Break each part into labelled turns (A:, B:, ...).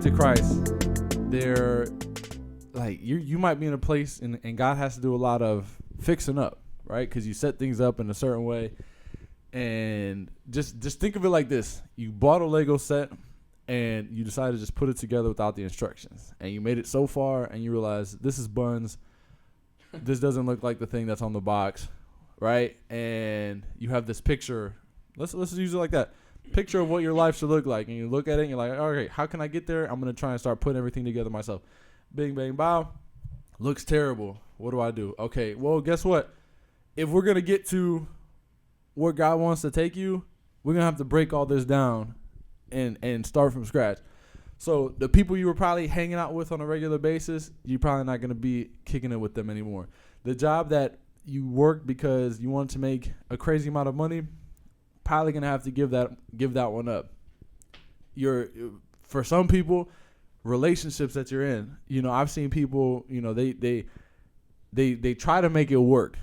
A: life to Christ, they're like you might be in a place and God has to do a lot of fixing up, right? Because you set things up in a certain way. And just think of it like this. You bought a Lego set and you decided to just put it together without the instructions. And you made it so far and you realize this is buns. This doesn't look like the thing that's on the box, right? And you have this picture. Let's use it like that. Picture of what your life should look like. And you look at it and you're like, okay, how can I get there? I'm going to try and start putting everything together myself. Bing, bang, bow. Looks terrible. What do? Okay, well, guess what? If we're going to get to where God wants to take you, we're going to have to break all this down and start from scratch. So the people you were probably hanging out with on a regular basis, you're probably not going to be kicking it with them anymore. The job that you worked because you wanted to make a crazy amount of money, probably going to have to give that one up. For some people, relationships that you're in, I've seen people, they try to make it work,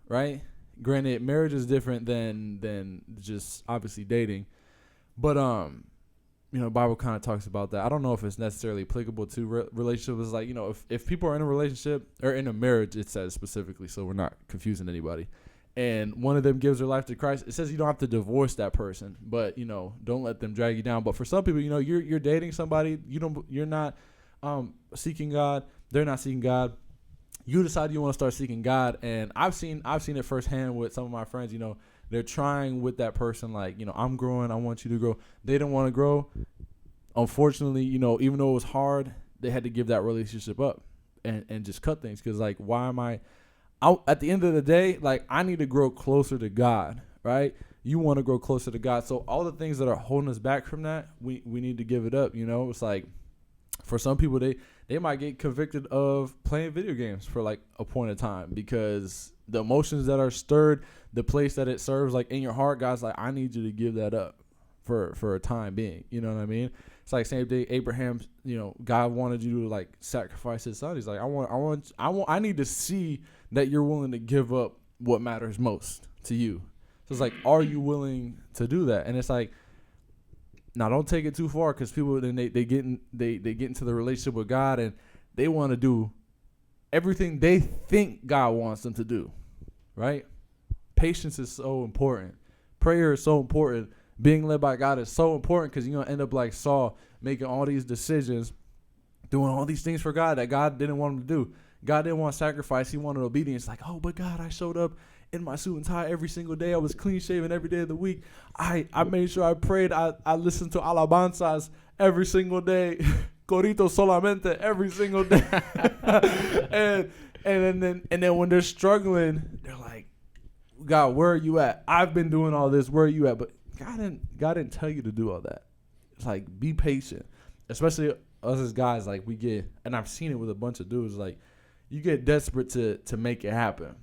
A: right? Granted, marriage is different than just obviously dating, but the Bible kind of talks about that. I don't know if it's necessarily applicable to relationships. It's like, if people are in a relationship or in a marriage, it says specifically, so we're not confusing anybody, and one of them gives their life to Christ, it says you don't have to divorce that person, but don't let them drag you down. But for some people, you're dating somebody, you're not seeking God, they're not seeking God. You decide you want to start seeking God, and I've seen it firsthand with some of my friends. They're trying with that person, like, I'm growing, I want you to grow. They don't want to grow. Unfortunately, even though it was hard, they had to give that relationship up and just cut things. Because, like, why am I out at the end of the day? Like, I need to grow closer to God, right? You want to grow closer to God. So all the things that are holding us back from that, we need to give it up. It's like, for some people, they might get convicted of playing video games for like a point of time because the emotions that are stirred, the place that it serves, like in your heart, God's like, I need you to give that up for a time being. You know what I mean? It's like same day Abraham, God wanted you to like sacrifice his son. He's like, I need to see that you're willing to give up what matters most to you. So it's like, are you willing to do that? And it's like, now don't take it too far, because people then they get into the relationship with God and they want to do everything they think God wants them to do, right? Patience is so important. Prayer is so important. Being led by God is so important, because you're going to end up like Saul, making all these decisions, doing all these things for God that God didn't want him to do. God didn't want sacrifice. He wanted obedience. Like, oh, but God, I showed up in my suit and tie every single day. I was clean shaven every day of the week. I made sure I prayed. I listened to alabanzas every single day. Corito solamente every single day. and then when they're struggling, they're like, God, where are you at? I've been doing all this. Where are you at? But God didn't tell you to do all that. It's like, be patient. Especially us as guys, like we get, and I've seen it with a bunch of dudes, like you get desperate to make it happen.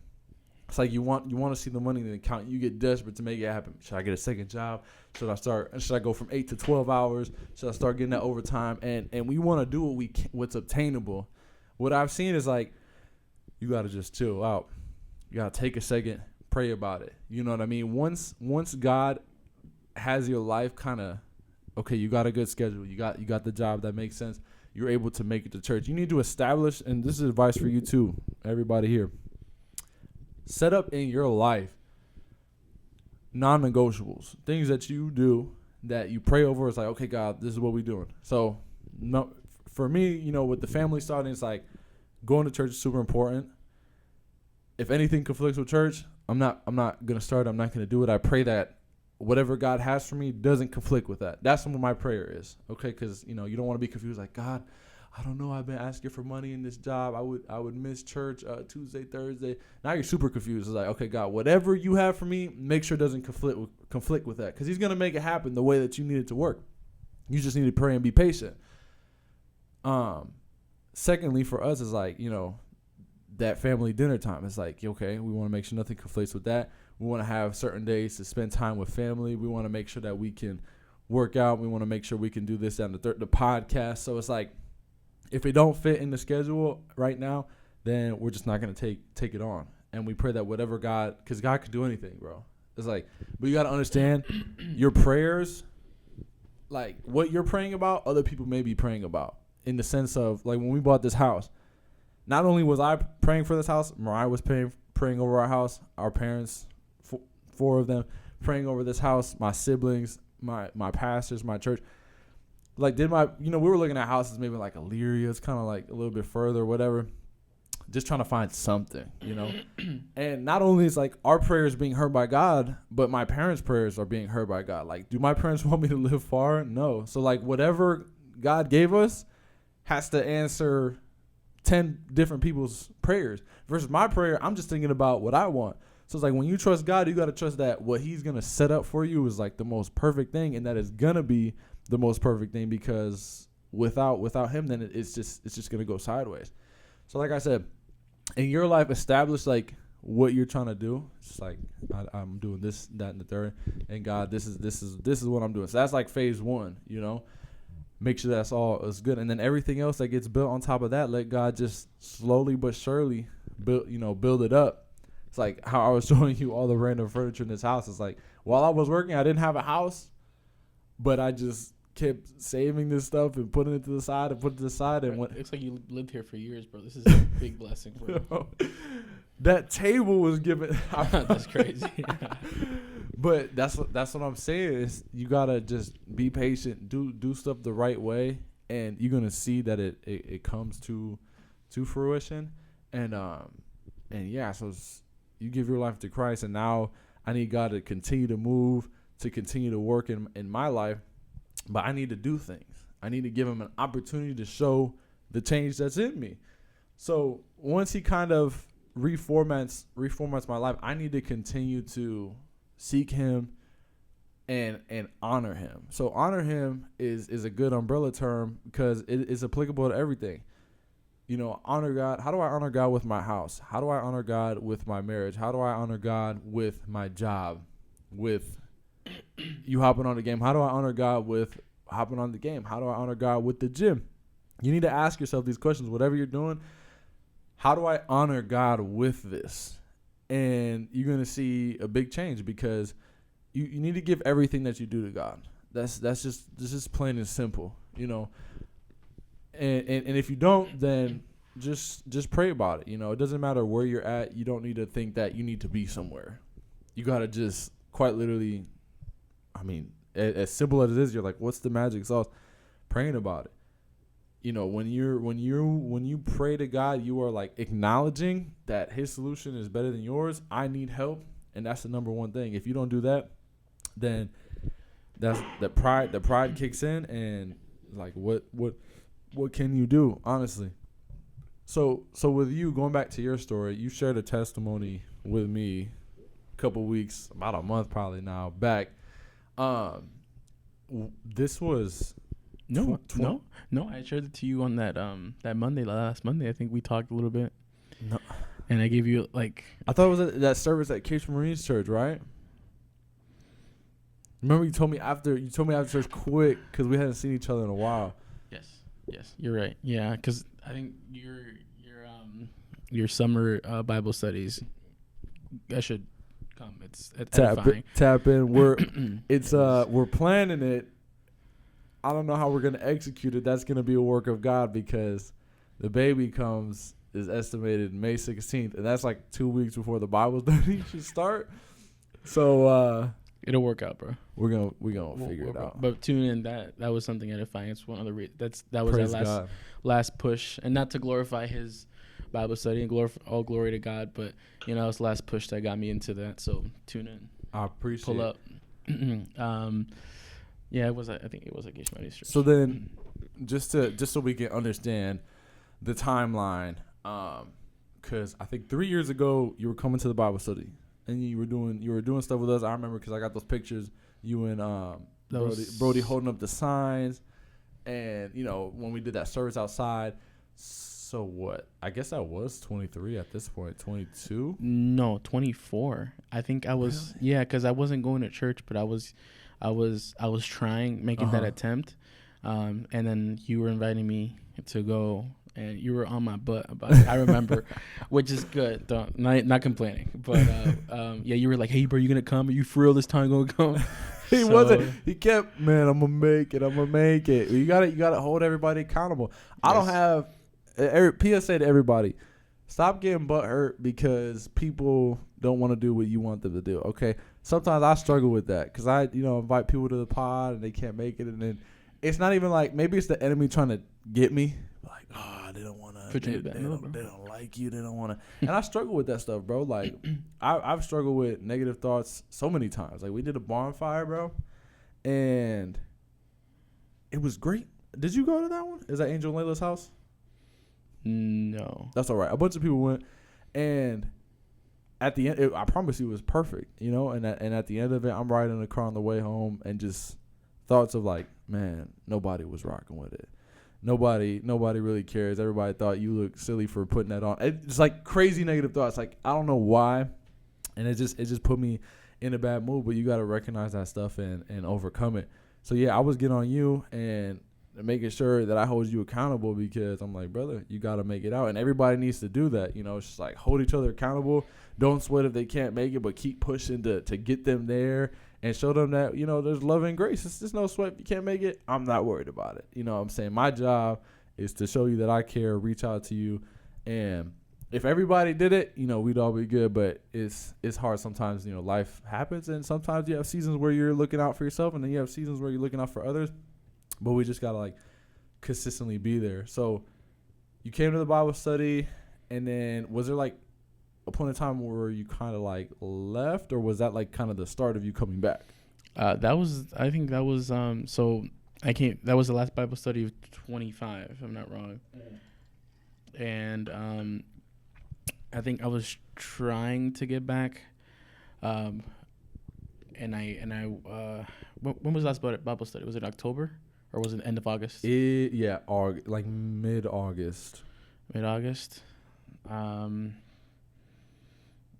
A: It's like you want to see the money in the account. You get desperate to make it happen. Should I get a second job? Should I go from 8 to 12 hours? Should I start getting that overtime? And we want to do what's obtainable. What I've seen is like, you got to just chill out. You got to take a second, pray about it. You know what I mean? Once God has your life kind of, okay, you got a good schedule. You got the job that makes sense. You're able to make it to church. You need to establish, and this is advice for you too, everybody here. Set up in your life non-negotiables, things that you do that you pray over. It's like, okay, God, this is what we're doing. So, no, for me, with the family starting, it's like going to church is super important. If anything conflicts with church, I'm not gonna start. I'm not gonna do it. I pray that whatever God has for me doesn't conflict with that. That's what my prayer is. Okay, because you don't want to be confused. Like, God, I don't know. I've been asking for money in this job. I would miss church Tuesday, Thursday. Now you're super confused. It's like, okay, God, whatever you have for me, make sure it doesn't conflict with that, because He's gonna make it happen the way that you need it to work. You just need to pray and be patient. Secondly, for us is like, that family dinner time. It's like, okay, we want to make sure nothing conflicts with that. We want to have certain days to spend time with family. We want to make sure that we can work out. We want to make sure we can do this and the podcast. So it's like, if it don't fit in the schedule right now, then we're just not going to take it on. And we pray that whatever God, because God can do anything, bro. It's like, but you got to understand, your prayers like what you're praying about, other people may be praying about. In the sense of like when we bought this house, not only was I praying for this house, Mariah was praying over our house. Our parents, four of them, praying over this house. My siblings, my pastors, my church. Like we were looking at houses maybe like Elyria. It's kind of like a little bit further, whatever. Just trying to find something, And not only is like our prayers being heard by God, but my parents' prayers are being heard by God. Like, do my parents want me to live far? No. So like whatever God gave us has to answer 10 different people's prayers. Versus my prayer, I'm just thinking about what I want. So it's like when you trust God, you got to trust that what he's going to set up for you is like the most perfect thing, and that is going to be the most perfect thing, because without him, then it's just going to go sideways. So like I said, in your life, establish like what you're trying to do. It's like I'm doing this, that, and the third, and God, this is what I'm doing. So that's like phase 1. Make sure that's all is good, and then everything else that gets built on top of that, let God just slowly but surely build it up. It's like how I was showing you all the random furniture in this house. It's like while I was working, I didn't have a house, but I just kept saving this stuff and putting it to the side and putting it to the side. And
B: it looks like you lived here for years, bro. This is a big blessing for you.
A: That table was given.
B: That's crazy.
A: But that's what I'm saying is you gotta just be patient, do stuff the right way, and you're gonna see that it comes to fruition. And yeah, so you give your life to Christ, and now I need God to continue to move, to continue to work in my life. But I need to do things. I need to give him an opportunity to show the change that's in me. So once he kind of reformats my life, I need to continue to seek him and honor him. So honor him is a good umbrella term because it is applicable to everything. Honor God. How do I honor God with my house? How do I honor God with my marriage? How do I honor God with my job? With you hopping on the game? How do I honor God with hopping on the game? How do I honor God with the gym? You need to ask yourself these questions. Whatever you're doing, how do I honor God with this? And you're going to see a big change because you need to give everything that you do to God. This is plain and simple, And if you don't, then just pray about it. It doesn't matter where you're at. You don't need to think that you need to be somewhere. You got to just quite literally, as simple as it is, you're like, what's the magic sauce? Praying about it. When you pray to God, you are like acknowledging that his solution is better than yours. I need help, and that's the number one thing. If you don't do that, then that's the pride kicks in, and like what can you do, honestly? So with you, going back to your story, you shared a testimony with me a couple weeks, about a month probably now back. This was
B: No, I shared it to you on that last Monday. I think we talked a little bit.
A: No,
B: and I gave you like.
A: I thought it was that service at Cape Marine's church, right? Remember you told me after church quick because we hadn't seen each other in a while.
B: Yes, you're right. Yeah, because I think your summer Bible studies, I should come. It's
A: tap in. We're planning it. I don't know how we're gonna execute it. That's gonna be a work of God because the baby is estimated May 16th, and that's like 2 weeks before the Bible study should start. So
B: it'll work out, bro.
A: We're gonna figure it out.
B: But tune in. That was something edifying. It's one of the that was
A: Praise
B: our last push, and not to glorify his Bible study and all glory to God, but it's the last push that got me into that. So tune in.
A: I appreciate.
B: Pull up. Yeah, I think it was a Cape Marine's church.
A: So then, just so we can understand the timeline, because I think 3 years ago you were coming to the Bible study and you were doing stuff with us. I remember because I got those pictures. You and Brody holding up the signs, and when we did that service outside. So what? I guess I was 23 at this point. 22?
B: No, 24. I think I was. Really? Yeah, because I wasn't going to church, but I was trying, making that attempt, and then you were inviting me to go, and you were on my butt about it. I remember, which is good. Not complaining, but yeah, you were like, "Hey, bro, you gonna come? Are you for real this time? Gonna come?"
A: He wasn't. He kept, man, I'm gonna make it. I'm gonna make it. You gotta hold everybody accountable. I don't have PSA to everybody. Stop getting butthurt because people don't want to do what you want them to do. Okay. Sometimes I struggle with that because I, invite people to the pod and they can't make it, and then it's not even like maybe it's the enemy trying to get me. Like, they don't want to. They don't like you. They don't want to. And I struggle with that stuff, bro. Like, I've struggled with negative thoughts so many times. Like, we did a bonfire, bro, and it was great. Did you go to that one? Is that Angel and Layla's house?
B: No.
A: That's all right. A bunch of people went, and at the end, I promise you, it was perfect, And at the end of it, I'm riding in the car on the way home, and just thoughts of like, man, nobody was rocking with it. Nobody really cares. Everybody thought you looked silly for putting that on. It's like crazy negative thoughts. Like, I don't know why, and it just put me in a bad mood. But you got to recognize that stuff and overcome it. So yeah, I was getting on you and making sure that I hold you accountable because I'm like, brother, you got to make it out, and everybody needs to do that. It's just like hold each other accountable. Don't sweat if they can't make it, but keep pushing to get them there. And show them that, there's love and grace. It's just no sweat. If you can't make it, I'm not worried about it. You know what I'm saying? My job is to show you that I care, reach out to you. And if everybody did it, we'd all be good. But it's hard sometimes, life happens. And sometimes you have seasons where you're looking out for yourself. And then you have seasons where you're looking out for others. But we just got to, consistently be there. So you came to the Bible study. And then was there, a point in time where you kind of left, or was that kind of the start of you coming back?
B: That was so I came. That was the last Bible study of 25, if I'm not wrong. And I think I was trying to get back. And I when was the last Bible study? Was it October or was it end of August?
A: Mid-August.
B: Mid-August.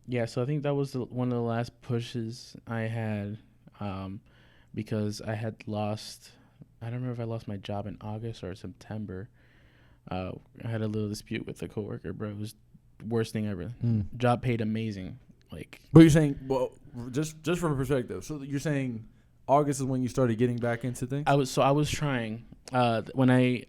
B: Yeah, so I think that was one of the last pushes I had, because I had lost. I don't remember if I lost my job in August or September. I had a little dispute with a coworker, bro. It was the worst thing ever. Job paid amazing,
A: But you're saying, well, just from a perspective. So you're saying August is when you started getting back into things.
B: I was trying when I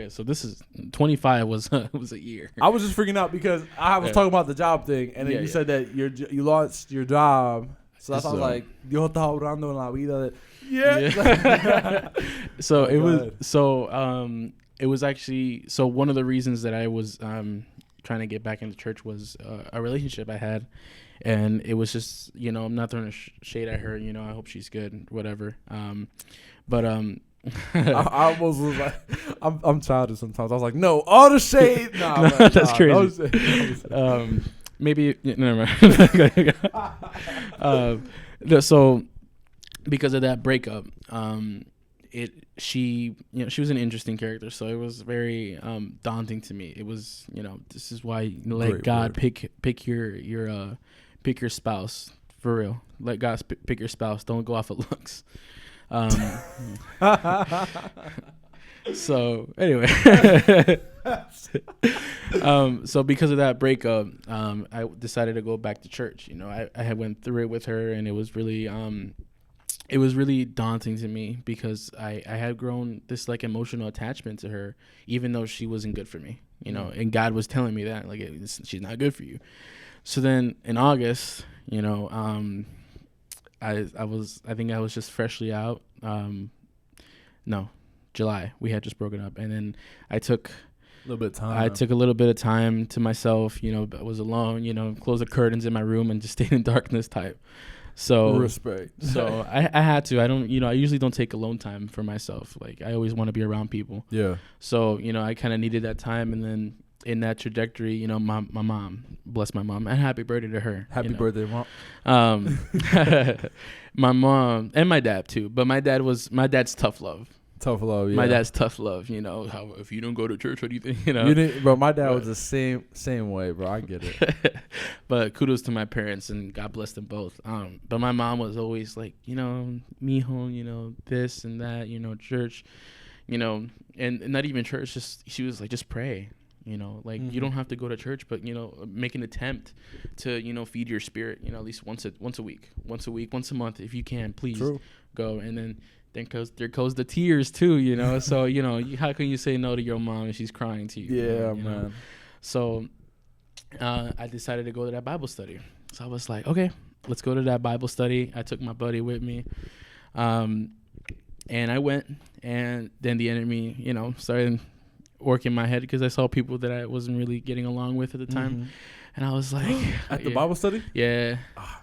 B: so this is 25 was a year.
A: I was just freaking out because I was talking about the job thing, and then you said that you lost your job. So that's why I was like, yo estaba hablando en la vida. Yeah.
B: So it was actually one of the reasons that I was trying to get back into church was a relationship I had, and it was just I'm not throwing shade at her. I hope she's good, whatever.
A: I almost was like, I'm childish sometimes. I was like, no, all the shade. Nah, no,
B: that's crazy. Maybe never mind. So because of that breakup, she was an interesting character, so it was very daunting to me. It was this is why let God pick your spouse for real. Let God pick your spouse. Don't go off of looks. So anyway, so because of that breakup, I decided to go back to church. I had went through it with her, and it was really daunting to me because I had grown this emotional attachment to her, even though she wasn't good for me. And God was telling me that she's not good for you. So then in August, I think I was just freshly out. July. We had just broken up, and then I took
A: a little bit of time.
B: I took a little bit of time to myself. I was alone. Closed the curtains in my room and just stayed in darkness type. So
A: respect.
B: So I had to. I don't. I usually don't take alone time for myself. I always want to be around people.
A: Yeah.
B: So I kind of needed that time, and then in that trajectory, my mom, bless my mom, and happy birthday to her.
A: Happy birthday, Mom.
B: My mom and my dad too, but my dad's tough love.
A: Tough love, yeah.
B: My dad's tough love. How if you don't go to church, what do you think?
A: You didn't, bro. My dad was the same way, bro. I get it.
B: But kudos to my parents, and God bless them both. But my mom was always like, mijo, this and that, church, and not even church. She was like, just pray. You know, like you don't have to go to church, but you know, make an attempt to, you know, feed your spirit, you know, at least once a week, once a month, if you can, please go. And then there goes the tears too, you know. So, you know, how can you say no to your mom if she's crying to you?
A: Yeah,
B: you
A: man.
B: know? So I decided to go to that Bible study. So I was like, okay, let's go to that Bible study. I took my buddy with me. And I went, and then the enemy, you know, started working my head because I saw people that I wasn't really getting along with at the time. And I was like,
A: at the Bible study?
B: Yeah.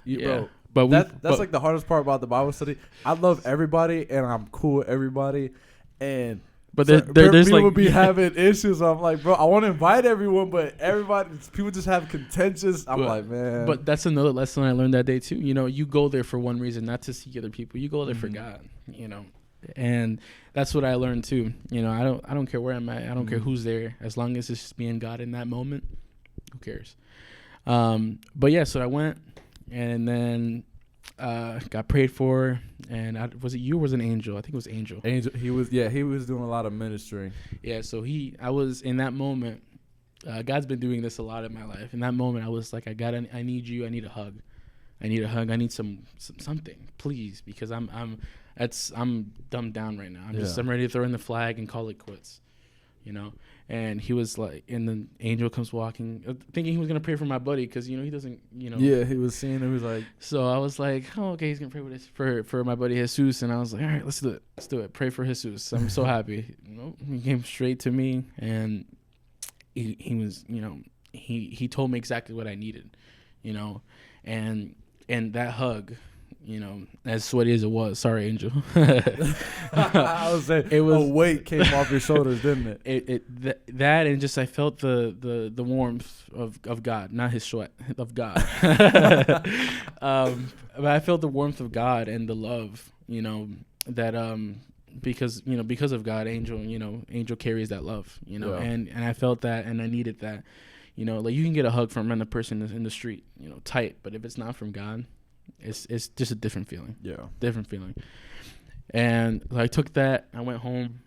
A: Bro. But that's like the hardest part about the Bible study. I love everybody and I'm cool with everybody. But there's people like be having issues. I'm like, bro, I want to invite everyone, but people just have contentious. I'm like, man.
B: But that's another lesson I learned that day too. You know, you go there for one reason, not to see other people. You go there for God, you know. And that's what I learned too. You know, I don't care where I'm at. I don't care who's there. As long as it's just me and God in that moment, who cares? But yeah, so I went, and then got prayed for, and was it you or was it an angel? I think it was Angel.
A: He was doing a lot of ministry.
B: Yeah, so I was in that moment. God's been doing this a lot in my life. In that moment, I was like, I need you. I need a hug. I need something, please, because I'm dumbed down right now. I'm ready to throw in the flag and call it quits, you know. And he was like, and then Angel comes walking, thinking he was gonna pray for my buddy, because you know he doesn't, you know.
A: Yeah, he was seeing it. He was like,
B: so I was like, oh, okay, he's gonna pray for my buddy Jesus, and I was like, all right, let's do it. Pray for Jesus. I'm so happy. You know, he came straight to me, and he was, you know, he told me exactly what I needed, you know, and that hug, you know, as sweaty as it was. Sorry, Angel.
A: I was saying, a weight came off your shoulders, didn't it?
B: That and just I felt the warmth of God, not his sweat, of God. But I felt the warmth of God and the love, you know, that because of God, Angel carries that love, you know, and I felt that, and I needed that. You know, like you can get a hug from another person in the street, you know, tight, but if it's not from God, it's just a different feeling. Yeah. Different feeling. And I took that, I went home,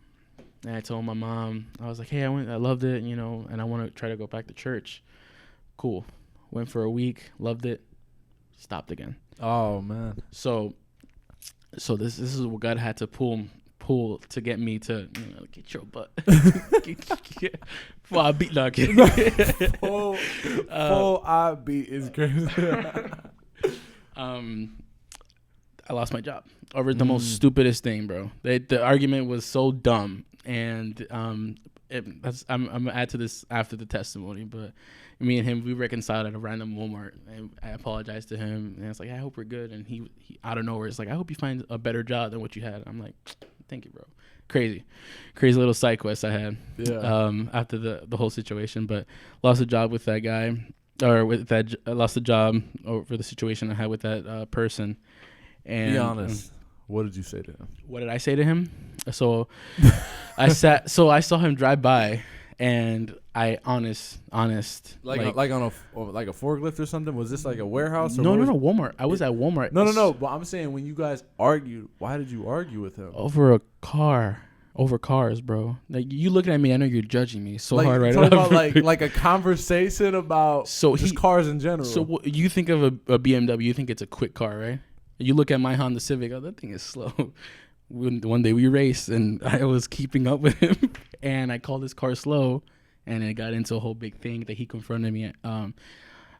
B: and I told my mom, I was like, hey, I loved it, you know, and I want to try to go back to church. Cool. Went for a week, loved it, stopped again.
A: Oh, man.
B: So this is what God had to pull to get me to, you know, get your butt. Full I beat like
A: full I beat is crazy.
B: I lost my job over the most stupidest thing, bro. The argument was so dumb, and I'm gonna add to this after the testimony, but me and him, we reconciled at a random Walmart, and I apologized to him, and it's like, I hope we're good, and he out of nowhere, it's like, I hope you find a better job than what you had. I'm like, thank you, bro. Crazy little side quest I had. After the whole situation, but lost a job with that guy, or with that lost a job over the situation I had with that person. And
A: be honest, what did you say to him? What
B: did I say to him? So I saw him drive by, and I honest
A: like on a forklift or something. Was this like a warehouse? Or
B: no, Walmart. I was at Walmart.
A: No. But I'm saying, when you guys argued, why did you argue with him?
B: Over cars, bro. Like, you looking at me, I know you're judging me so hard right
A: now.
B: About
A: like a conversation about just cars in general.
B: So you think of a BMW, you think it's a quick car, right? You look at my Honda Civic, that thing is slow. One day we raced, and I was keeping up with him, and I called his car slow, and it got into a whole big thing that he confronted me at.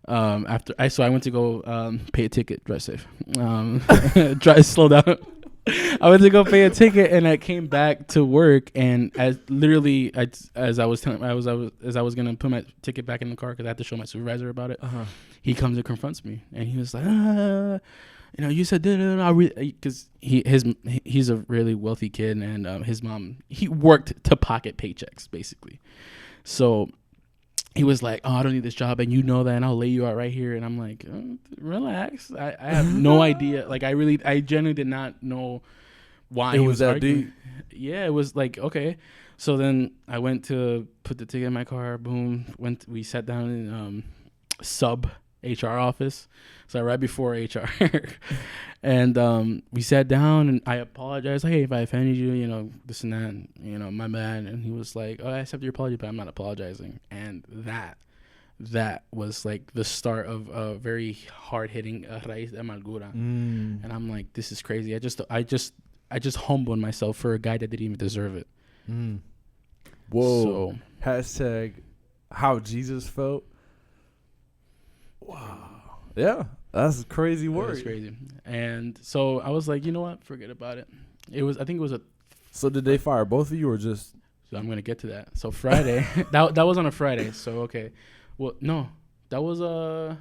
B: So I went to go pay a ticket, drive safe, slow down. I went to go pay a ticket, and I came back to work, and as I was gonna put my ticket back in the car because I had to show my supervisor about it. He comes and confronts me, and he was like, you know, you said because he's a really wealthy kid, and his mom, he worked to pocket paychecks basically. So he was like, oh, I don't need this job, and you know that, and I'll lay you out right here. And I'm like, relax. I have no idea. Like, I genuinely did not know why
A: it
B: he was
A: that
B: arguing.
A: deep.
B: Yeah, it was like, okay. So then I went to put the ticket in my car. Boom. We sat down in Sub. HR office, so right before HR, and we sat down and I apologized. Like, hey, if I offended you, you know, this and that, and, you know, my bad. And he was like, oh, I accept your apology, but I'm not apologizing. And that was like the start of a very hard hitting raíz de amargura. And I'm like, this is crazy. I just humbled myself for a guy that didn't even deserve it.
A: Whoa.
B: So,
A: hashtag how Jesus felt. Wow. Yeah, that's crazy word.
B: it was crazy. And so I was like, you know what? Forget about it. I think it was a.
A: So did they fire both of you or just?
B: So I'm gonna get to that. So Friday, that was on a Friday. So okay, well no, that was a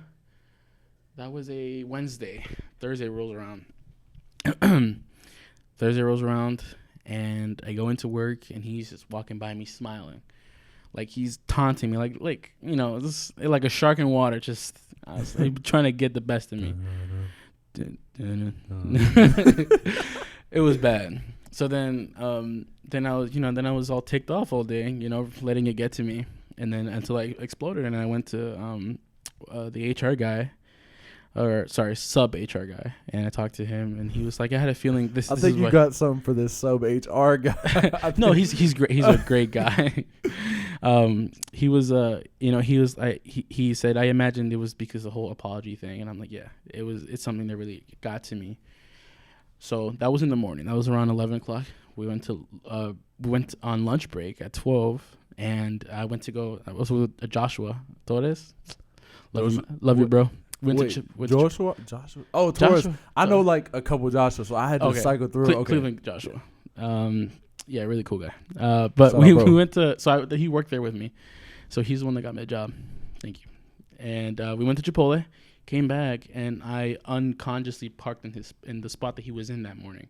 B: Wednesday. Thursday rolls around. And I go into work and he's just walking by me smiling, like he's taunting me, like you know, this like a shark in water, just trying to get the best of me. It was bad. So then I was all ticked off all day, you know, letting it get to me, and then until I exploded, and I went to the HR guy, sub HR guy, and I talked to him, and he was like, I had a feeling this.
A: I think you got something for this sub HR guy.
B: No, he's great. He's a great guy. He was he said, I imagined it was because of the whole apology thing, and I'm like, yeah, it's something that really got to me. So that was in the morning. That was around 11 o'clock. We went on lunch break at 12, and I went to go. I was with Joshua Torres. Love you, bro.
A: Joshua? Oh, Torres.
B: Joshua?
A: I know like a couple Joshua, so I had to cycle through.
B: Cleveland Joshua. Yeah, really cool guy. But we went to. He worked there with me, so he's the one that got me a job. Thank you. And we went to Chipotle. Came back, and I unconsciously parked in the spot that he was in that morning.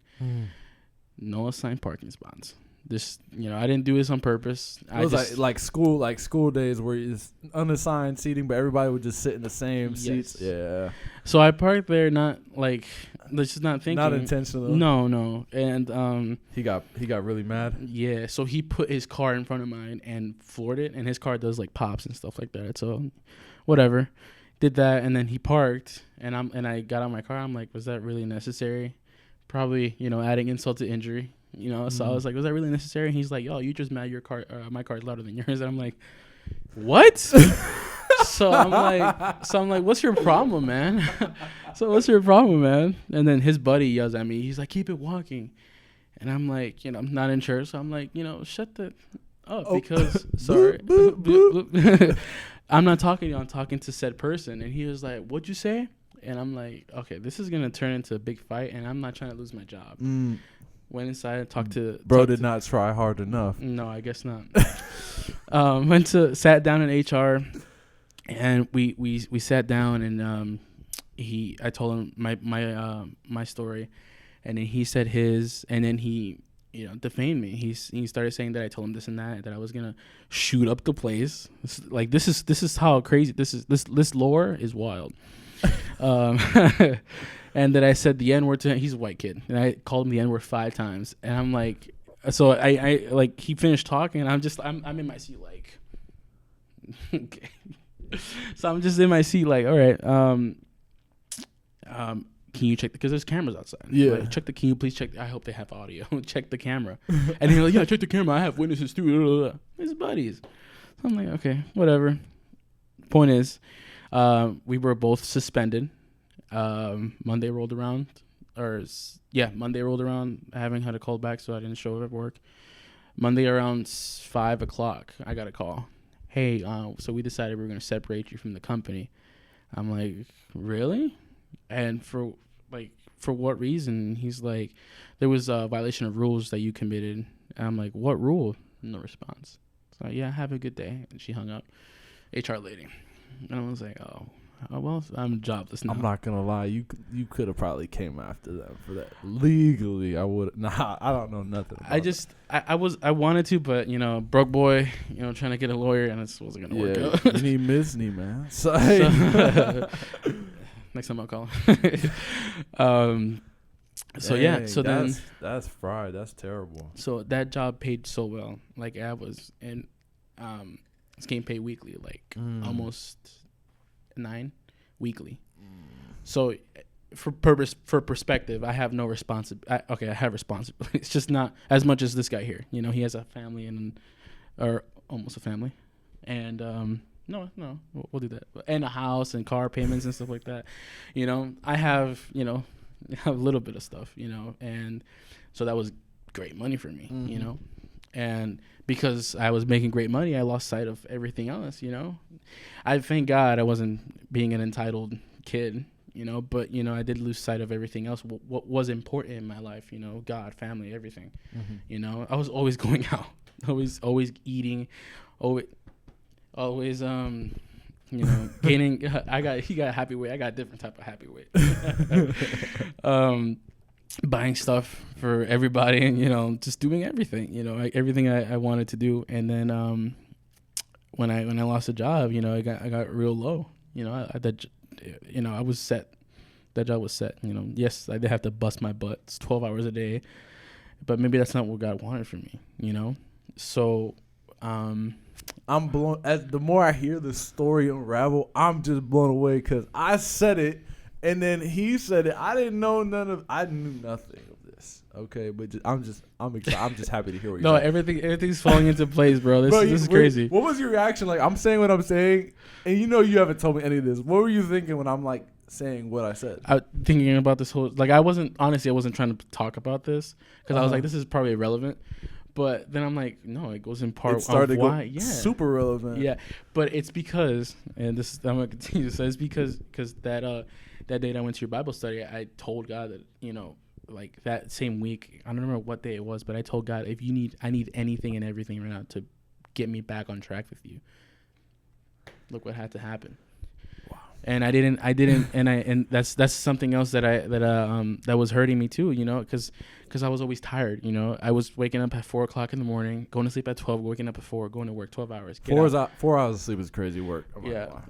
B: No assigned parking spots. This, you know, I didn't do this on purpose.
A: It was like school days where it's unassigned seating, but everybody would just sit in the same seats. Yeah.
B: So I parked there, not like just not thinking.
A: Not intentional.
B: No. And
A: he got really mad.
B: Yeah. So he put his car in front of mine and floored it, and his car does like pops and stuff like that. So whatever. Did that, and then he parked, and I got out of my car. I'm like, was that really necessary? Probably, you know, adding insult to injury, you know. So I was like, was that really necessary? And he's like, yo, you just mad your car, my car is louder than yours. And I'm like, what? So I'm like, what's your problem, man? And then his buddy yells at me. He's like, keep it walking. And I'm like, you know, I'm not in church, so I'm like, you know, shut the up because sorry. I'm not talking to you, I'm talking to said person. And he was like, what'd you say? And I'm like, okay, this is going to turn into a big fight, and I'm not trying to lose my job. Went inside and talked to...
A: Bro did not try hard enough.
B: No, I guess not. Sat down in HR, and we sat down, and I told him my story, and then he said his, and then he... you know, defamed me. He started saying that I told him this and that I was gonna shoot up the place. This is how crazy this lore is wild. And that I said the N-word to him. He's a white kid, and I called him the N-word 5 times. And I'm like, so I like he finished talking, and I'm in my seat like, okay. So I'm just in my seat like, all right, can you check because there's cameras outside?
A: Yeah.
B: Like, can you please check? I hope they have audio. Check the camera. And he's like, yeah, check the camera. I have witnesses too. His buddies. So I'm like, okay, whatever. Point is, we were both suspended. Monday rolled around. Monday rolled around. I haven't had a call back, so I didn't show up at work. Monday around 5 o'clock, I got a call. Hey, so we decided we were going to separate you from the company. I'm like, really? And for what reason? He's like, there was a violation of rules that you committed. And I'm like, what rule? No response. So yeah, have a good day. And she hung up. HR lady. And I was like, oh well, I'm jobless now.
A: I'm not gonna lie, you could have probably came after them for that. Legally, I would. Nah, I don't know nothing.
B: I wanted to, but you know, broke boy, you know, trying to get a lawyer, and it wasn't gonna work out.
A: You need Misney, man. So
B: next time I'll call him. So
A: dang,
B: yeah, so then
A: that's fried. That's terrible.
B: So that job paid so well. Like I was, and it's getting paid weekly, like almost 9 weekly. So for perspective, I have no responsibility. I have responsibility. It's just not as much as this guy here. You know, he has a family or almost a family, and no, we'll do that. And a house and car payments and stuff like that. You know, I have a little bit of stuff. You know, and so that was great money for me. Mm-hmm. You know, and because I was making great money, I lost sight of everything else. You know, I thank God I wasn't being an entitled kid. You know, but, you know, I did lose sight of everything else. What was important in my life, you know, God, family, everything. Mm-hmm. You know, I was always going out, always eating, always, you know, gaining. He got a happy weight. I got a different type of happy weight. Buying stuff for everybody and, you know, just doing everything, you know, everything I wanted to do. And then when I lost a job, you know, I got real low, you know, I was set. That job was set. You know, yes, I did have to bust my butt. It's 12 hours a day, but maybe that's not what God wanted for me. You know, so I'm
A: blown. As the more I hear the story unravel, I'm just blown away because I said it, and then he said it. I didn't know I knew nothing of this. Okay, but I'm excited. I'm just happy to hear what you're saying.
B: Everything's falling into place, bro. This is crazy.
A: What was your reaction? Like, I'm saying what I'm saying, and you know you haven't told me any of this. What were you thinking when I'm like saying what I said?
B: I thinking about this whole, like, I wasn't trying to talk about this because I was like, this is probably irrelevant. But then I'm like, no, it goes in part of why. Yeah,
A: super relevant.
B: Yeah, but it's because, and this is, I'm gonna continue to say, it's because that day that I went to your Bible study, I told God that, you know, like that same week, I don't remember what day it was, but I told God, I need anything and everything right now to get me back on track with you. Look what had to happen. Wow. And I didn't, and that's something else that was hurting me too, you know, because I was always tired, you know. I was waking up at 4:00 in the morning, going to sleep at 12, waking up at 4, going to work 12 hours.
A: 4 hours of sleep is crazy work.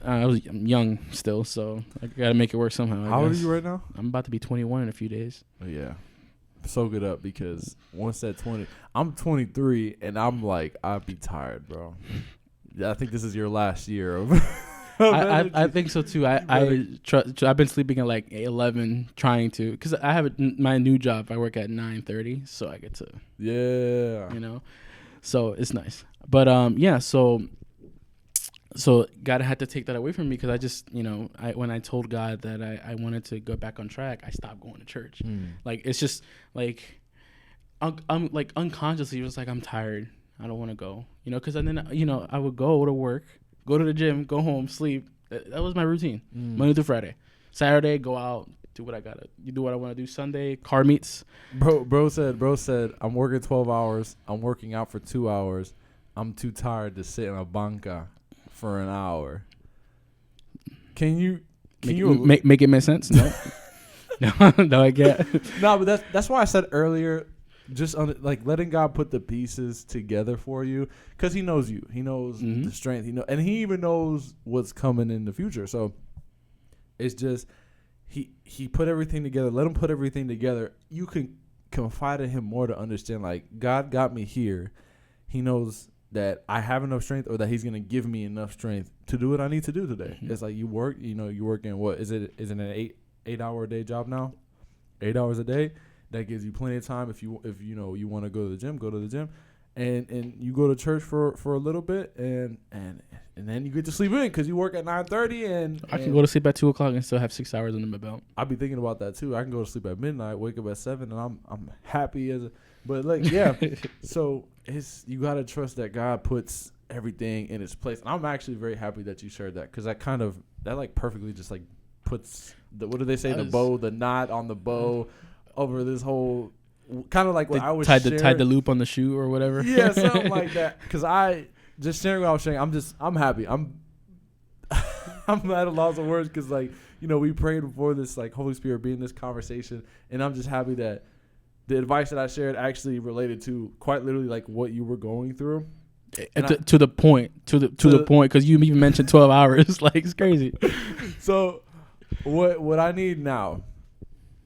B: I'm young still, so I gotta make it work somehow.
A: How old are you right now?
B: I'm about to be 21 in a few days.
A: Oh, yeah. Soak it up, because once that 20, I'm 23, and I'm like, I'd be tired, bro. I think this is your last year of
B: I think so too. I've been sleeping at like 11, trying to, because I have my new job. I work at 9:30, so I get to, you know, so it's nice. But so God had to take that away from me, because I just, you know, when I told God that I wanted to go back on track, I stopped going to church. Like, it's just like I'm like unconsciously just like, I'm tired, I don't want to go, you know, because then, you know, I would go to work, go to the gym, go home, sleep. That was my routine. Monday through Friday. Saturday, go out, do what I gotta. You do what I want to do. Sunday, car meets.
A: Bro said, I'm working 12 hours. I'm working out for 2 hours. I'm too tired to sit in a banca for an hour. Can you
B: make it make sense? No. no, I can't.
A: No, but that's why I said earlier, just like letting God put the pieces together for you, because He knows you. He knows the strength. And He even knows what's coming in the future. So it's just He put everything together. Let Him put everything together. You can confide in Him more to understand. Like, God got me here. He knows that I have enough strength, or that He's gonna give me enough strength to do what I need to do today. It's like you work. You know, you work in what is it? Is it an 8-hour a day job now? 8 hours a day. That gives you plenty of time if you know you want to go to the gym, go to the gym, and you go to church for a little bit, and then you get to sleep in because you work at 9:30, and
B: I can go to sleep at 2:00 and still have 6 hours under my belt.
A: I'll be thinking about that too. I can go to sleep at midnight, wake up at 7, and I'm happy but like, yeah. So you gotta trust that God puts everything in its place. And I'm actually very happy that you shared that, because that like perfectly just like puts what do they say, the knot on the bow over this whole, kind of like what I was
B: tied the loop on the shoe or whatever.
A: Yeah, something like that. Because I just sharing what I was sharing, I'm happy. I'm at a loss of words, because, like, you know, we prayed before this, like, Holy Spirit be in this conversation, and I'm just happy that the advice that I shared actually related to quite literally like what you were going through.
B: To the point, because you even mentioned 12 hours. Like, it's crazy.
A: So what I need now,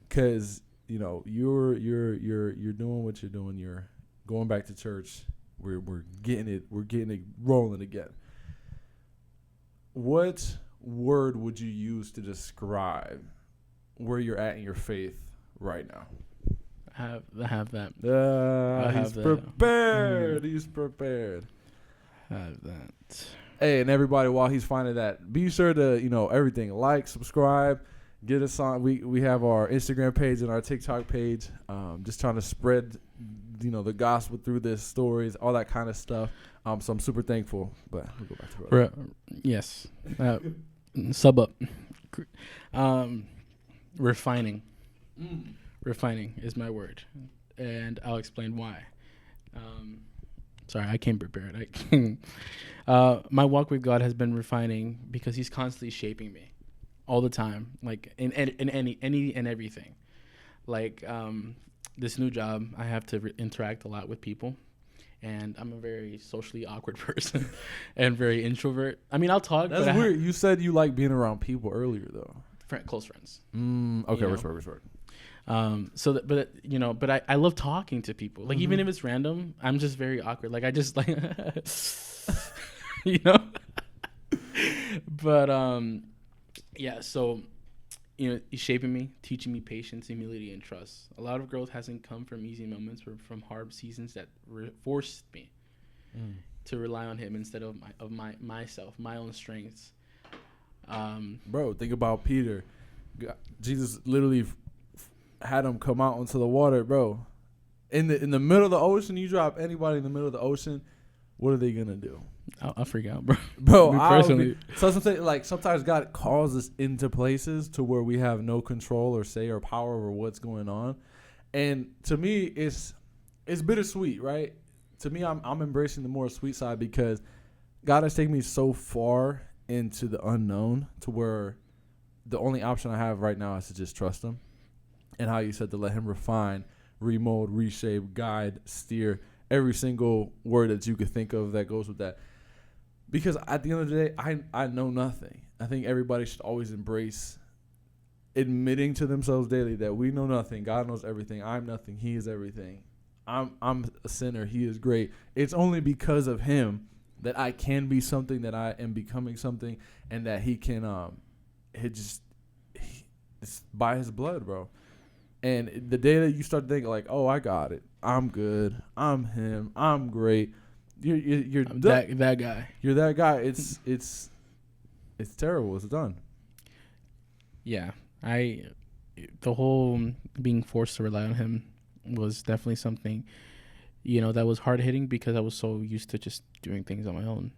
A: because, you know, you're doing what you're doing. You're going back to church. We're getting it rolling again. What word would you use to describe where you're at in your faith right now?
B: I have that.
A: He's prepared. He's prepared.
B: I have that.
A: Hey, and everybody, while he's finding that, be sure to, everything. Like, subscribe, get us on. We have our Instagram page and our TikTok page. Just trying to spread, the gospel through this, stories, all that kind of stuff. So I'm super thankful. But we'll go back to brother.
B: Yes. Sub up. Refining. Refining is my word. And I'll explain why. Sorry, I came prepared. My walk with God has been refining because he's constantly shaping me all the time, like in any and everything. Like this new job, I have to interact a lot with people, and I'm a very socially awkward person and very introvert. I mean, I'll talk.
A: That's weird. You said you like being around people earlier, though.
B: Close friends.
A: Okay, respect.
B: But I love talking to people. Like even if it's random, I'm just very awkward. Like I just like, But yeah. So, he's shaping me, teaching me patience, humility, and trust. A lot of growth hasn't come from easy moments, but from hard seasons that forced me to rely on him instead of myself, my own strengths.
A: Bro, think about Peter. Jesus literally had him come out onto the water, bro. In the middle of the ocean, you drop anybody in the middle of the ocean, what are they gonna do?
B: I'll freak out, bro.
A: Bro, personally, sometimes God calls us into places to where we have no control or say or power over what's going on, and to me, it's bittersweet, right? To me, I'm embracing the more sweet side because God has taken me so far into the unknown to where the only option I have right now is to just trust him, and how you said to let him refine, remold, reshape, guide, steer every single word that you could think of that goes with that. Because at the end of the day, I know nothing. I think everybody should always embrace admitting to themselves daily that we know nothing. God knows everything. I'm nothing. He is everything. I'm a sinner. He is great. It's only because of him that I can be something, that I am becoming something, and that he can it's by his blood, bro. And the day that you start thinking like, oh, I got it, I'm good, I'm him, I'm great, you're
B: that guy.
A: You're that guy. It's terrible. It's done.
B: Yeah, the whole being forced to rely on him was definitely something, that was hard hitting because I was so used to just doing things on my own,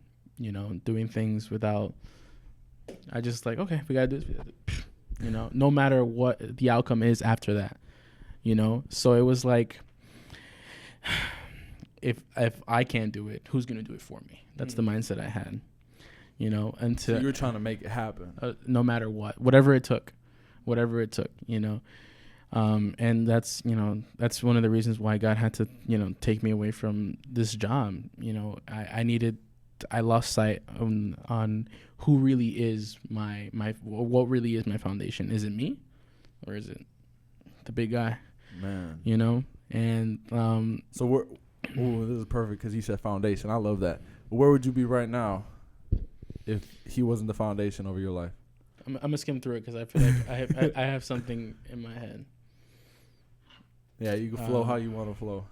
B: doing things without. I just like, okay, we gotta do this. No matter what the outcome is after that, So it was like, if I can't do it, who's gonna do it for me? That's the mindset I had, And
A: so you were trying to make it happen,
B: no matter whatever it took, And that's that's one of the reasons why God had to take me away from this job. I lost sight on who really is what really is my foundation. Is it me, or is it the big guy?
A: Man,
B: And
A: so this is perfect because you said foundation. I love that. Where would you be right now if he wasn't the foundation over your life?
B: I'm gonna skim through it because I feel like I have something in my head.
A: Yeah, you can flow how you want to flow.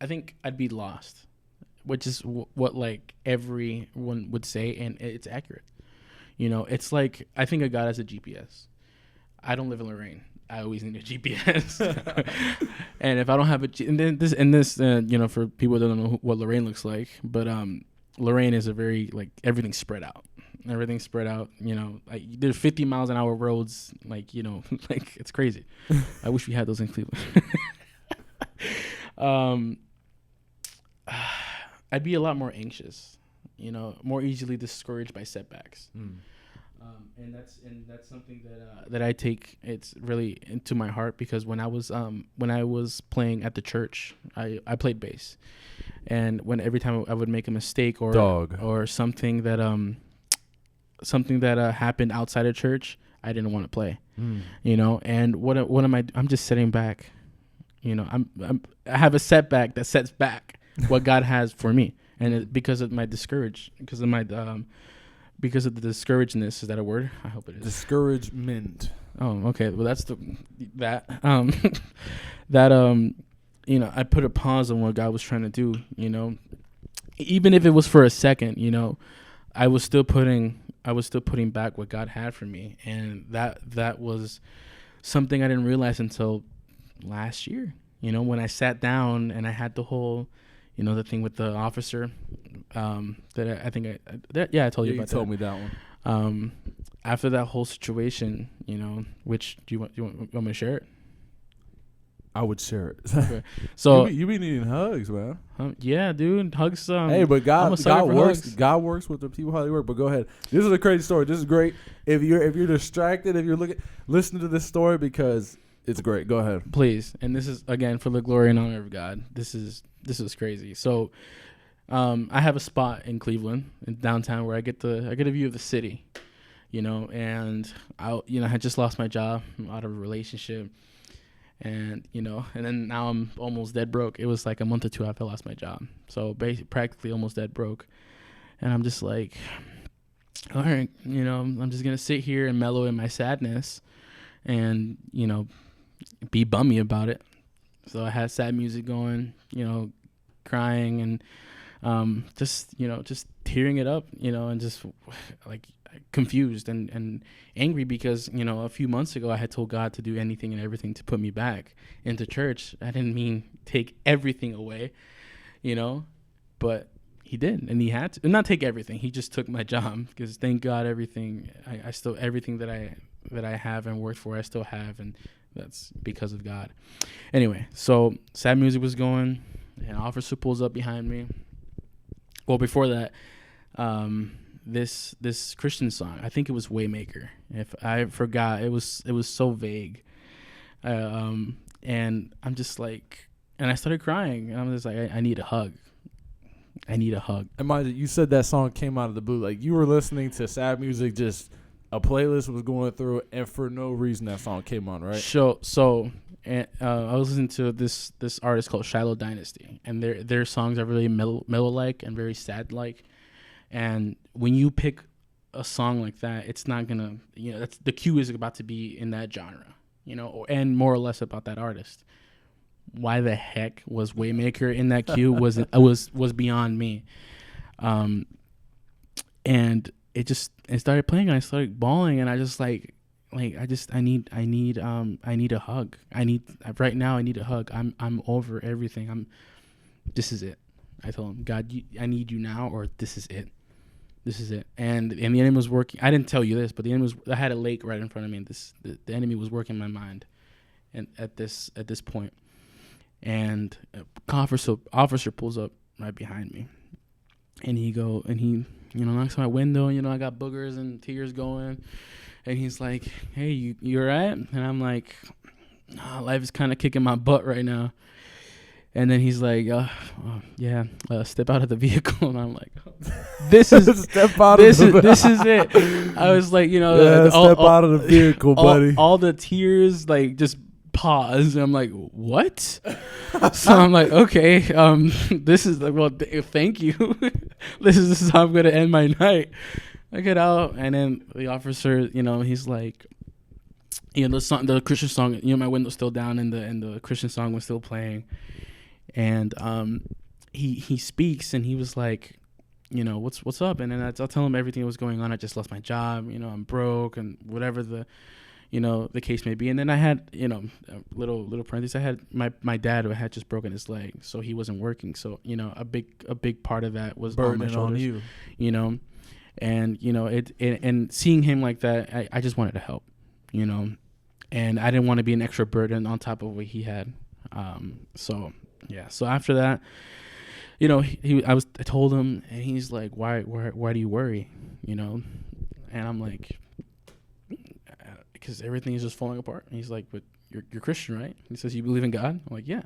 B: I think I'd be lost, which is what like everyone would say, and it's accurate. It's like I think of God as a GPS. I don't live in Lorraine. I always need a GPS, and if I don't have this, for people that don't know what Lorraine looks like, but Lorraine is a very like everything's spread out. Everything's spread out. Like there's 50 miles an hour roads. Like like it's crazy. I wish we had those in Cleveland. I'd be a lot more anxious, more easily discouraged by setbacks. And that's something that I take it's really into my heart because when I was playing at the church, I played bass, and every time I would make a mistake or something that happened outside of church, I didn't want to play, and what am I? I'm just sitting back, I have a setback that sets back what God has for me. and because of my because of the discouragedness. Is that a word? I hope it is.
A: Discouragement.
B: Oh, okay. Well, that's that I put a pause on what God was trying to do. Even if it was for a second. I was still putting back what God had for me, and that was something I didn't realize until last year. When I sat down and I had the whole, the thing with the officer, that I think I told you about.
A: You told me that one.
B: After that whole situation, which do you want me to share it?
A: I would share it.
B: Okay. So
A: you be needing hugs, man.
B: Yeah, dude, hugs.
A: Hey, but God works.
B: Hugs.
A: God works with the people how they work. But go ahead. This is a crazy story. This is great. If you're distracted, if you're listen to this story because it's great. Go ahead,
B: please. And this is again for the glory and honor of God. This is crazy. So, I have a spot in Cleveland, in downtown, where I get a view of the city. And I had just lost my job. I'm out of a relationship. And, and then now I'm almost dead broke. It was like a month or two after I lost my job. So practically almost dead broke. And I'm just like, all right, I'm just going to sit here and mellow in my sadness and, be bummy about it. So I had sad music going, crying and just tearing it up, and just like confused and angry because a few months ago I had told God to do anything and everything to put me back into church. I didn't mean take everything away, but he did, and he had to not take everything. He just took my job because thank God everything that I have and worked for I still have, and that's because of God. Anyway, so sad music was going, and an officer pulls up behind me. Well, before that, this Christian song, I think it was Waymaker. If I forgot, it was so vague. And I'm just like, and I started crying, and I'm just like, I need a hug. I need a hug.
A: And mind you said that song came out of the blue. Like you were listening to sad music, just a playlist was going through, and for no reason that song came on, right?
B: So I was listening to this artist called Shiloh Dynasty, and their songs are really mellow-like and very sad-like. And when you pick a song like that, it's not gonna, that's the cue is about to be in that genre, and more or less about that artist. Why the heck was Waymaker in that queue was beyond me. And it started playing, and I started bawling, and I just I need a hug. Right now I need a hug. I'm over everything. This is it. I told him, God, I need you now, or this is it. This is it. And the enemy was working. I didn't tell you this, but the enemy I had a lake right in front of me. And the enemy was working my mind, and at this point, and officer pulls up right behind me, and he knocks on my window. I got boogers and tears going, and he's like, "Hey, you all right?" And I'm like, "Life is kind of kicking my butt right now." And then he's like, "Yeah, step out of the vehicle." And I'm like, "This is
A: step out
B: this is this is it." I was like,
A: step out of the vehicle, buddy.
B: All the tears just pause. And I'm like, "What?" So I'm like, "Okay, this is like, well, thank you. This is how I'm gonna end my night." I get out, and then the officer, he's like, the Christian song, my window's still down, and the Christian song was still playing. And he speaks, and he was like, what's up? And then I'll tell him everything that was going on. I just lost my job, I'm broke, and whatever the case may be. And then I had, a little parenthesis. I had my dad who had just broken his leg, so he wasn't working. So a big part of that was on my shoulders, on you, and and seeing him like that, I just wanted to help, and I didn't want to be an extra burden on top of what he had. So after that, I told him, and he's like, why do you worry? And I'm like, because everything is just falling apart. And he's like, but you're Christian, right? He says, you believe in God? I'm like, yeah,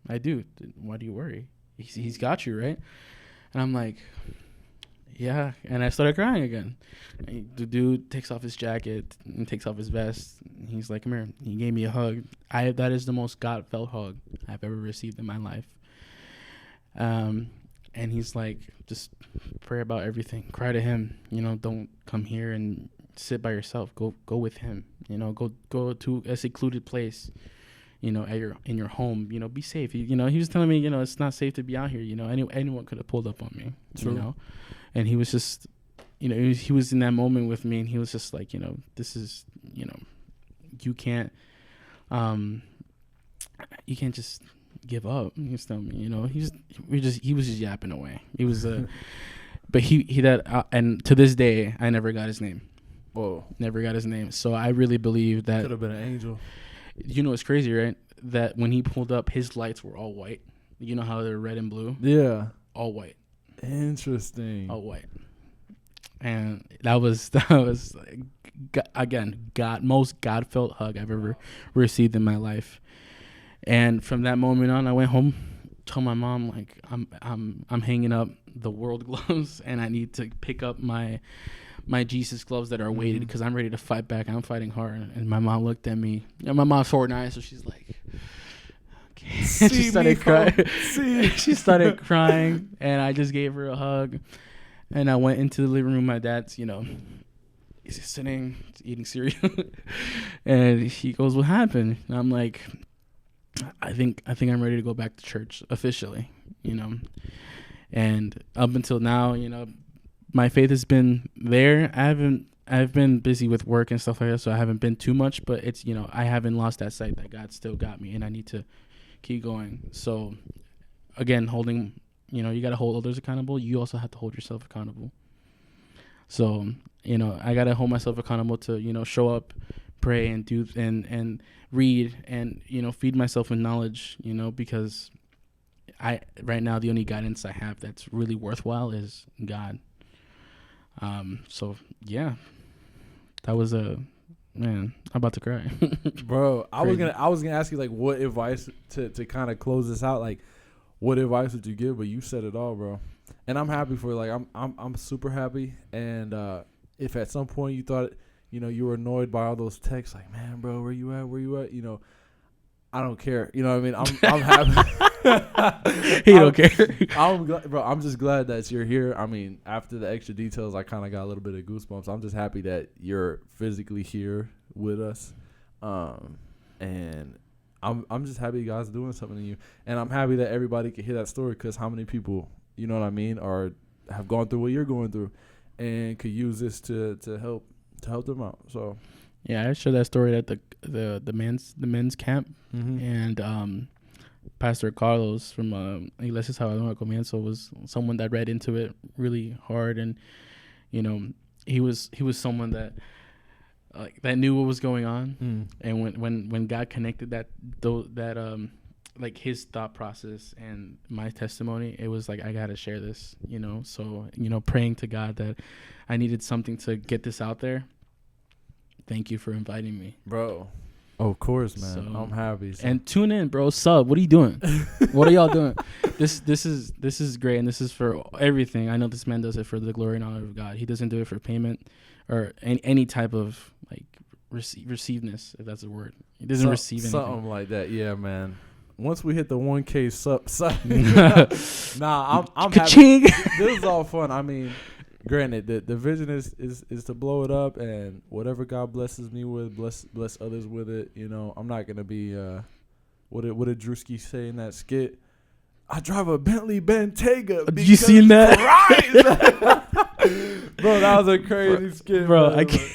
B: I do. Why do you worry? He's got you, right? And I'm like, yeah. And I started crying again. And the dude takes off his jacket and takes off his vest. And he's like, come here. He gave me a hug. That is the most God-felt hug I've ever received in my life. and he's like, just pray about everything, cry to him, don't come here and sit by yourself, go with him, go to a secluded place, in your home, be safe. He was telling me, it's not safe to be out here, anyone could have pulled up on me.
A: True.
B: And he was just, he was in that moment with me, and he was just like, this is, you can't just give up. He was telling me, he was just yapping away. He was but and to this day I never got his name.
A: Whoa.
B: Never got his name. So I really believe that
A: could have been an angel.
B: It's crazy, right? That when he pulled up, his lights were all white. You know how they're red and blue?
A: Yeah.
B: All white.
A: Interesting.
B: All white. And that was again, most God felt hug I've ever received in my life. And from that moment on, I went home, told my mom, like, I'm hanging up the world gloves, and I need to pick up my Jesus gloves that are weighted, because I'm ready to fight back. I'm fighting hard. And my mom looked at me. My mom's short and nice, so she's like, okay. She started crying. She started crying, and I just gave her a hug. And I went into the living room. My dad's, he's just sitting, eating cereal. And he goes, what happened? And I'm like, I think I'm ready to go back to church officially, And up until now, my faith has been there. I've been busy with work and stuff like that, so I haven't been too much, but it's, I haven't lost that sight that God still got me, and I need to keep going. So again, holding, you got to hold others accountable. You also have to hold yourself accountable. So, I got to hold myself accountable to, show up, pray, and do, and read, and, feed myself with knowledge, because right now, the only guidance I have that's really worthwhile is God. So yeah, that was man, I'm about to cry.
A: Bro, I was gonna ask you, like, what advice to kind of close this out, like, what advice would you give? But you said it all, bro. And I'm happy for you. Like, I'm super happy. And if at some point you thought, you were annoyed by all those texts, like, man, bro, where you at? I don't care. You know what I mean? I'm happy.
B: He don't care.
A: I'm glad, bro. I'm just glad that you're here. I mean, after the extra details, I kind of got a little bit of goosebumps. I'm just happy that you're physically here with us, and I'm just happy God's doing something to you, and I'm happy that everybody can hear that story, because how many people, you know what I mean, have gone through what you're going through, and could use this to help them out. So.
B: Yeah, I shared that story at the men's camp, and Pastor Carlos from Iglesias Salvador Comienzo was someone that read into it really hard, and he was someone that that knew what was going on, and when God connected that like his thought process and my testimony, it was like, I gotta share this, so praying to God that I needed something to get this out there. Thank you for inviting me,
A: bro. Of course, man.
B: So,
A: I'm happy. So.
B: And tune in, bro. Sub. What are you doing? What are y'all doing? This is great, and this is for everything. I know this man does it for the glory and honor of God. He doesn't do it for payment or any type of like receivedness, if that's a word. He doesn't receive anything.
A: Something like that. Yeah, man. Once we hit the 1K sub, nah, I'm happy. This is all fun. I mean, granted, the vision is to blow it up, and whatever God blesses me with, bless others with it. I'm not gonna be what did Drewski say in that skit? I drive a Bentley Bentayga.
B: You seen that?
A: Bro, that was a crazy skit,
B: bro.
A: Man.
B: I can't.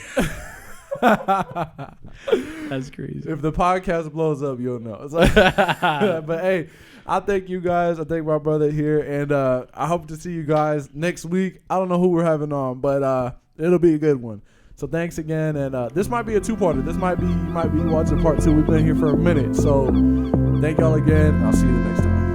B: That's crazy.
A: If the podcast blows up, you'll know. But hey, I thank you guys. I thank my brother here, and I hope to see you guys next week. I don't know who we're having on, but it'll be a good one. So thanks again, and this might be a two-parter. You might be watching part 2. We've been here for a minute, so thank y'all again. I'll see you the next time.